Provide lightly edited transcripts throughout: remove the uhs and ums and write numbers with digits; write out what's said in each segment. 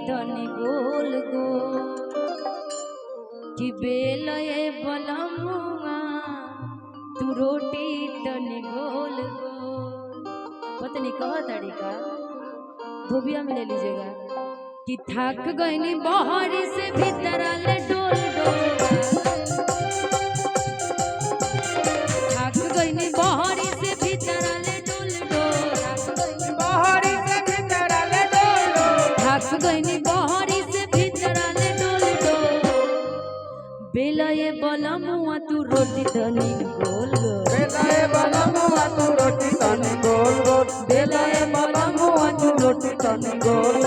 तनी गोल गोल कि बेल ये बलमुआ तू रोटी तनी गोल गोल। पत्नी कह तरीका धोबिया में ले लीजिएगा कि थक गई बाहर से भीतर ले डोल डोल थक गई बाहर से भीतर ले डोल डोल बाहर से भीतर ले डोल डोल थक गई बाहर से भीतर ले डोल डोल बेला ये बलमुआ तू रोटी तनी गोल गोल बेला ये बलमुआ तू रोटी तनी गोल गोल बेला ये बलमुआ तू रोटी तनी गोल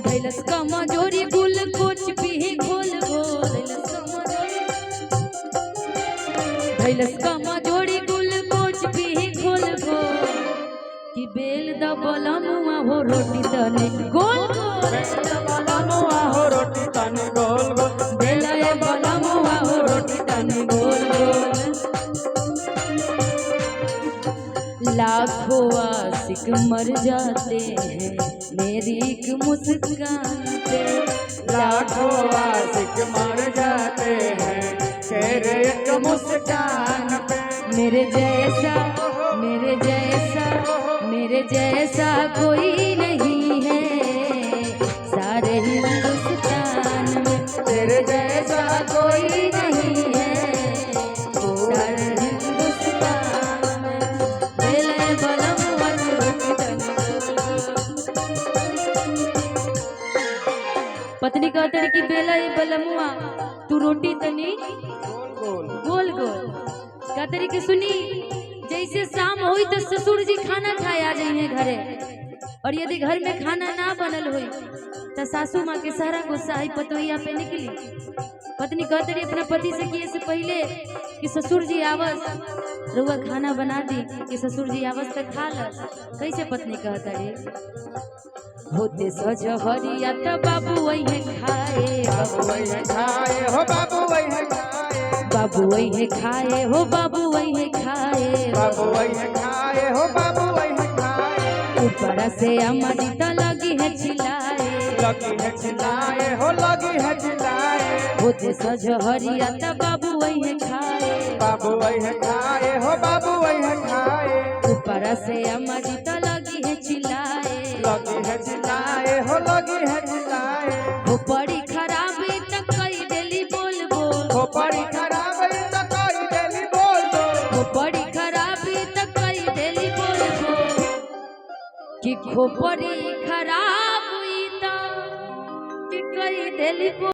धैलस कमजोरी गुल कोच पी घोल घोल धैलस कमजोरी गुल कोच पी घोल घोल कि बेल द बलमुआ हो रोटी तनी गोल गोल बलमुआ हो रोटी तनी गोल गोल बेला ये बलमुआ हो रोटी तनी गोल गोल। लाखों आशिक मर जाते हैं मेरी एक मुस्कान पे लाखों आशिक मर जाते हैं तेरे एक मुस्कान पे मेरे जैसा कोई नहीं है सारे हिंदुस्तान में तेरे जैसा कोई नहीं है सारे हिंदुस्तान में बेले बलमुआ तू रोटी तनी पत्नी कहते रही कि बेला ये बलमुआ तू रोटी तनी गोल गोल गोल कहते रही कि सुनी जैसे शाम हुई तो ससुर जी खाना खाए आ जाइए घरे और यदि घर में खाना ना बनल हुई तो सासू माँ के सारा गुस्सा ही पतोहिया पे निकली। पत्नी कहते रही अपना पति से किए से पहले कि ससुर जी आवस रुआ खाना बना दी कि ससुर जी आवस तक खा लस। कैसे पत्नी कहता रे होते सजहरिया त बाबू वही खाए बाबू वही खाए हो बाबू वही खाए बाबू वही खाए हो बाबू वही खाए बाबू वही खाए हो बाबू वही खाए ऊपर से अमृत लगी है चिल्लाए लगी है चिल्लाए हो लगी है चिल्लाए होते सजहरिया त बाबू वही खाए बाबू वही खाए हो बाबू वही खाए ऊपर से अमृत लगी है चिल्लाए लगी है चिल्लाए हो लगी है चिल्लाए वो बड़ी खराबी तक कई देली बोल बोल हो पड़ी खराब तो कोई देली बोल दो वो बड़ी खराबी तक कई देली बोल बोल कि खोपड़ी खराब हुई तो कि कई देली बोल